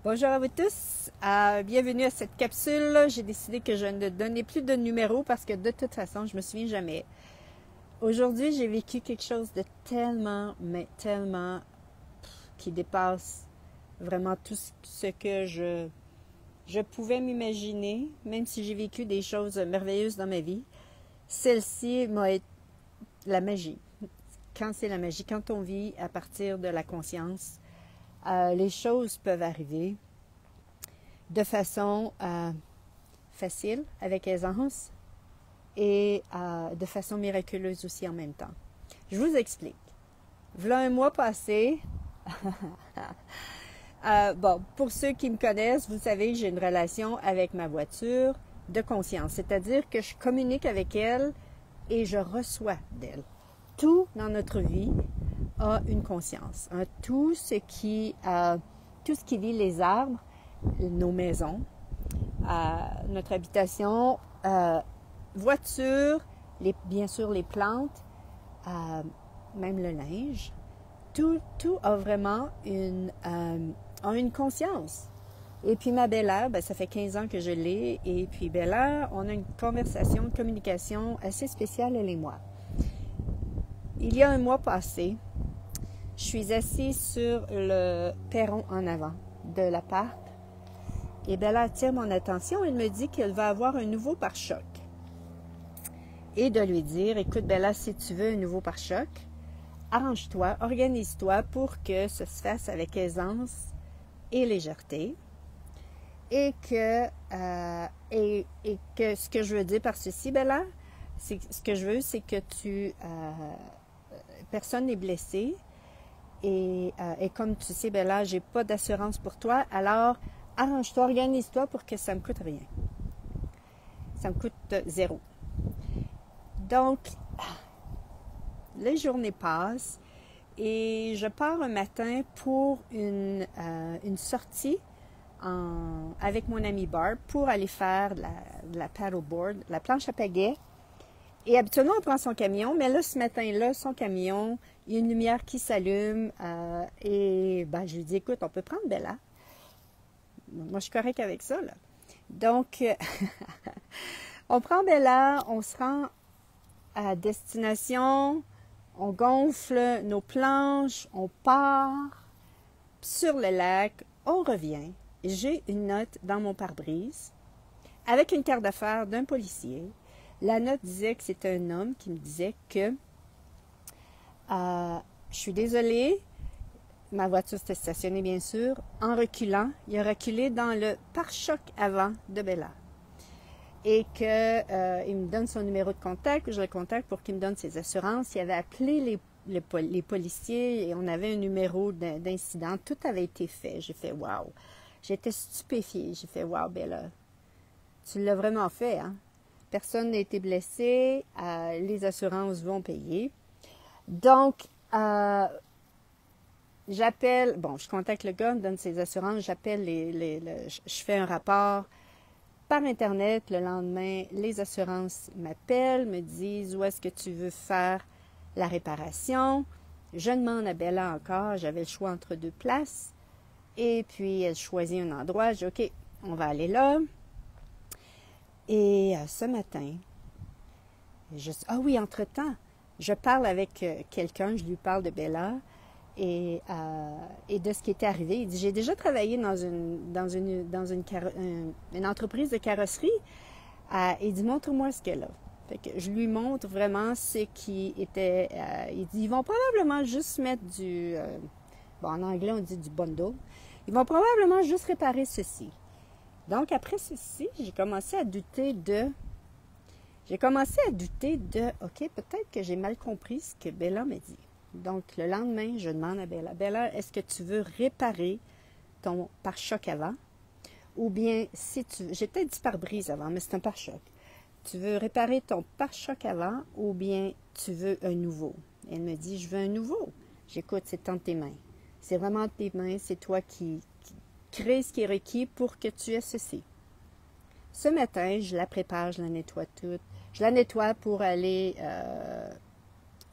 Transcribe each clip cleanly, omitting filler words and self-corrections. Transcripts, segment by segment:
Bonjour à vous tous, bienvenue à cette capsule. J'ai décidé que je ne donnais plus de numéros parce que de toute façon, je me souviens jamais. Aujourd'hui, j'ai vécu quelque chose de tellement, mais tellement qui dépasse vraiment tout ce que je pouvais m'imaginer, même si j'ai vécu des choses merveilleuses dans ma vie. Celle-ci m'a été la magie. Quand c'est la magie, quand on vit à partir de la conscience, les choses peuvent arriver de façon facile, avec aisance, et de façon miraculeuse aussi en même temps. Je vous explique. Voilà un mois passé, pour ceux qui me connaissent, vous savez que j'ai une relation avec ma voiture de conscience, c'est-à-dire que je communique avec elle et je reçois d'elle. Tout dans notre vie a une conscience. Tout ce qui vit, les arbres, nos maisons, notre habitation, voiture, bien sûr les plantes, même le linge, tout a vraiment une conscience. Et puis ma belle-mère, ça fait 15 ans que je l'ai, et puis belle-mère, on a une conversation, une communication assez spéciale, elle et moi. Il y a un mois passé, je suis assise sur le perron en avant de l'appart et Bella attire mon attention. Elle me dit qu'elle va avoir un nouveau pare-choc. Et de lui dire, écoute Bella, si tu veux un nouveau pare-choc, arrange-toi, organise-toi pour que ça se fasse avec aisance et légèreté. Et que ce que je veux dire par ceci, Bella, ce que je veux, c'est que personne n'est blessé. Et comme tu sais, Bella, j'ai pas d'assurance pour toi. Alors, arrange-toi, organise-toi pour que ça me coûte rien. Ça me coûte 0. Donc, les journées passent et je pars un matin pour une sortie avec mon ami Barb pour aller faire de la paddleboard, la planche à pagaie. Et habituellement, on prend son camion, mais là, ce matin-là, son camion, il y a une lumière qui s'allume et je lui dis, écoute, on peut prendre Bella. Moi, je suis correcte avec ça, là. Donc, on prend Bella, on se rend à destination, on gonfle nos planches, on part sur le lac, on revient. J'ai une note dans mon pare-brise avec une carte d'affaires d'un policier. La note disait que c'était un homme qui me disait que je suis désolée, ma voiture s'était stationnée bien sûr. En reculant, il a reculé dans le pare-choc avant de Bella. Et qu'il me donne son numéro de contact, je le contacte pour qu'il me donne ses assurances. Il avait appelé les policiers et on avait un numéro d'incident. Tout avait été fait. J'ai fait « wow ». J'étais stupéfiée. J'ai fait « wow, Bella, tu l'as vraiment fait, hein ». Personne n'a été blessé, les assurances vont payer. Donc, j'appelle, je contacte le gars, me donne ses assurances, j'appelle je fais un rapport par Internet. Le lendemain, les assurances m'appellent, me disent où est-ce que tu veux faire la réparation. Je demande à Bella encore, j'avais le choix entre 2 places. Et puis, elle choisit un endroit, je dis OK, on va aller là. Et ce matin, entre-temps, je parle avec quelqu'un, je lui parle de Bella et de ce qui était arrivé. Il dit, j'ai déjà travaillé dans une entreprise de carrosserie. Il dit, montre-moi ce qu'elle a. Fait que je lui montre vraiment ce qui était... il dit, ils vont probablement juste mettre en anglais, on dit du bundle. Ils vont probablement juste réparer ceci. Donc, après ceci, j'ai commencé à douter de, OK, peut-être que j'ai mal compris ce que Bella m'a dit. Donc, le lendemain, je demande à Bella, Bella, est-ce que tu veux réparer ton pare-choc avant? Ou bien, j'ai peut-être dit pare-brise avant, mais c'est un pare-choc. Tu veux réparer ton pare-choc avant ou bien tu veux un nouveau? Elle me dit, je veux un nouveau. J'écoute, c'est entre tes mains. C'est vraiment entre tes mains, c'est toi qui crée ce qui est requis pour que tu aies ceci. Ce matin, je la prépare, je la nettoie toute. Je la nettoie pour aller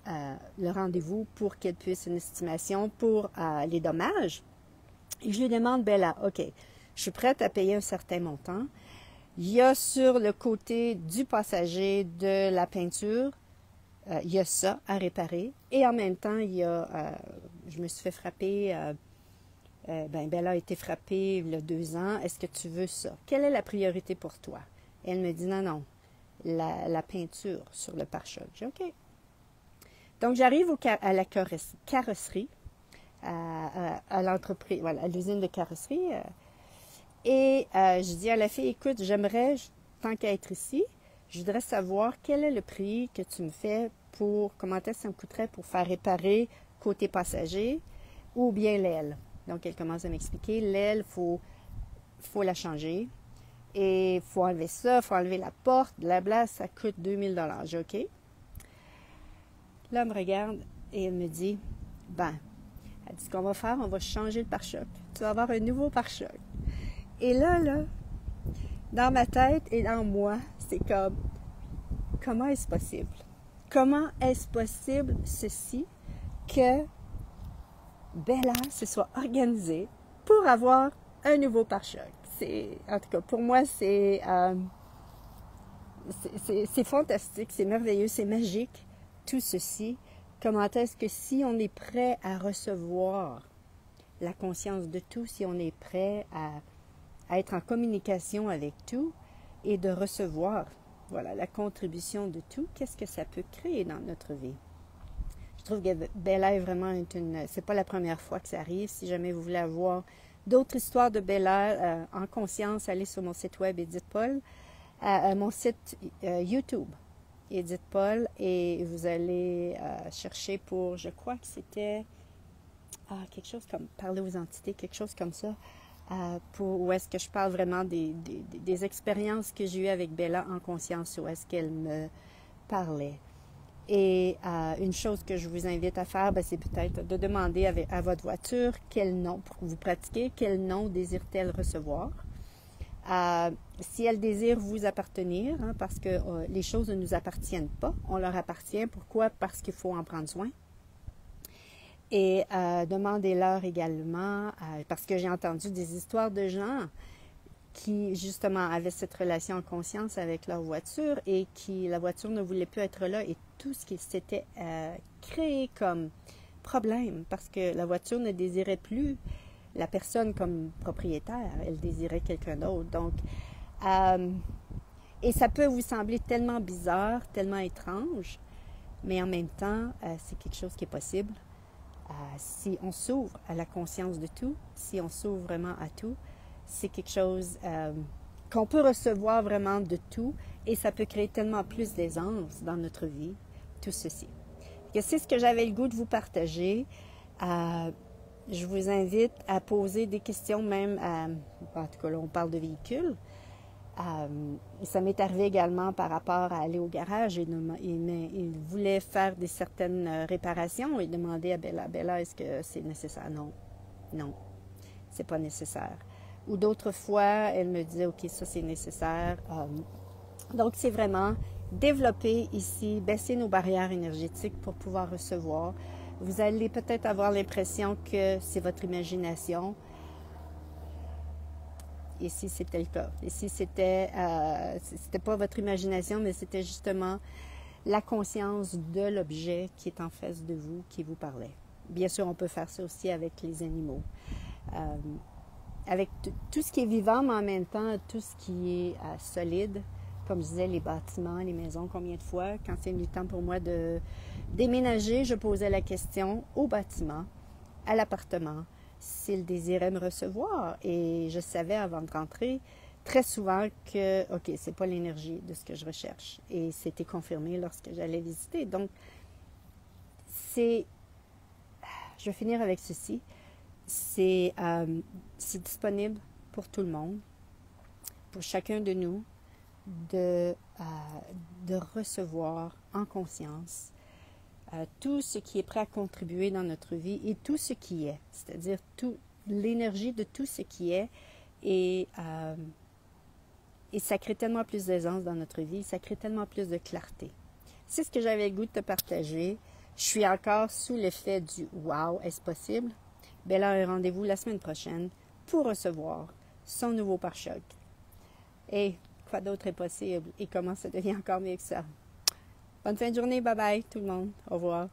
le rendez-vous pour qu'elle puisse une estimation pour les dommages. Et je lui demande, Bella, OK, je suis prête à payer un certain montant. Il y a sur le côté du passager de la peinture, il y a ça à réparer. Et en même temps, je me suis fait frapper, Bella a été frappée il y a 2 ans. Est-ce que tu veux ça? Quelle est la priorité pour toi? Et elle me dit, non, la peinture sur le pare-choc. J'ai dit, OK. Donc, j'arrive à la carrosserie, à l'entreprise, voilà, à l'usine de carrosserie. Et je dis à la fille, écoute, j'aimerais, tant qu'à être ici, je voudrais savoir quel est le prix que tu me fais comment est-ce que ça me coûterait pour faire réparer côté passager ou bien l'aile. Donc, elle commence à m'expliquer, l'aile, faut la changer. Et il faut enlever ça, il faut enlever la porte, blabla, ça coûte 2000 $. J'ai OK. Là, elle me regarde et elle me dit, elle dit, ce qu'on va faire, on va changer le pare-choc. Tu vas avoir un nouveau pare-choc. Et là, dans ma tête et dans moi, c'est comme, comment est-ce possible? Comment est-ce possible ceci que Bella se soit organisée pour avoir un nouveau pare-choc? En tout cas, pour moi, c'est fantastique, c'est merveilleux, c'est magique, tout ceci. Comment est-ce que si on est prêt à recevoir la conscience de tout, si on est prêt à être en communication avec tout et de recevoir, voilà, la contribution de tout, qu'est-ce que ça peut créer dans notre vie? Je trouve que Bella est vraiment c'est pas la première fois que ça arrive. Si jamais vous voulez avoir d'autres histoires de Bella en conscience, allez sur mon site web Edith Paul, mon site YouTube Edith Paul, et vous allez chercher pour, je crois que c'était quelque chose comme parler aux entités, quelque chose comme ça, où est-ce que je parle vraiment des expériences que j'ai eues avec Bella en conscience, où est-ce qu'elle me parlait. Et une chose que je vous invite à faire, c'est peut-être de demander à votre voiture quel nom, pour vous pratiquer, quel nom désire-t-elle recevoir. Si elle désire vous appartenir, parce que les choses ne nous appartiennent pas, on leur appartient. Pourquoi? Parce qu'il faut en prendre soin. Et demandez-leur également, parce que j'ai entendu des histoires de gens qui, justement, avaient cette relation en conscience avec leur voiture et la voiture ne voulait plus être là et tout ce qui s'était créé comme problème parce que la voiture ne désirait plus la personne comme propriétaire, elle désirait quelqu'un d'autre. Donc, et ça peut vous sembler tellement bizarre, tellement étrange, mais en même temps, c'est quelque chose qui est possible. Si on s'ouvre à la conscience de tout, si on s'ouvre vraiment à tout, c'est quelque chose qu'on peut recevoir vraiment de tout et ça peut créer tellement plus d'aisance dans notre vie, tout ceci. C'est ce que j'avais le goût de vous partager. Je vous invite à poser des questions même, en tout cas là on parle de véhicules. Ça m'est arrivé également par rapport à aller au garage. Il voulait faire certaines réparations et demander à Bella, est-ce que c'est nécessaire? Non, c'est pas nécessaire. Ou d'autres fois, elle me disait, OK, ça c'est nécessaire. Donc, c'est vraiment développer ici, baisser nos barrières énergétiques pour pouvoir recevoir. Vous allez peut-être avoir l'impression que c'est votre imagination. Ici, c'était le cas. Ici, c'était pas votre imagination, mais c'était justement la conscience de l'objet qui est en face de vous, qui vous parlait. Bien sûr, on peut faire ça aussi avec les animaux. Avec tout ce qui est vivant, mais en même temps, tout ce qui est solide. Comme je disais, les bâtiments, les maisons, combien de fois, quand c'est venu le temps pour moi de déménager, je posais la question au bâtiment, à l'appartement, s'il désirait me recevoir. Et je savais avant de rentrer très souvent que, OK, c'est pas l'énergie de ce que je recherche. Et c'était confirmé lorsque j'allais visiter. Donc, je vais finir avec ceci. C'est disponible pour tout le monde, pour chacun de nous, de recevoir en conscience tout ce qui est prêt à contribuer dans notre vie et tout ce qui est, c'est-à-dire l'énergie de tout ce qui est et ça crée tellement plus d'aisance dans notre vie, ça crée tellement plus de clarté. C'est ce que j'avais le goût de te partager. Je suis encore sous l'effet du « wow, est-ce possible ?» Bella a un rendez-vous la semaine prochaine pour recevoir son nouveau pare-choc. Et quoi d'autre est possible et comment ça devient encore mieux que ça? Bonne fin de journée, bye bye tout le monde. Au revoir.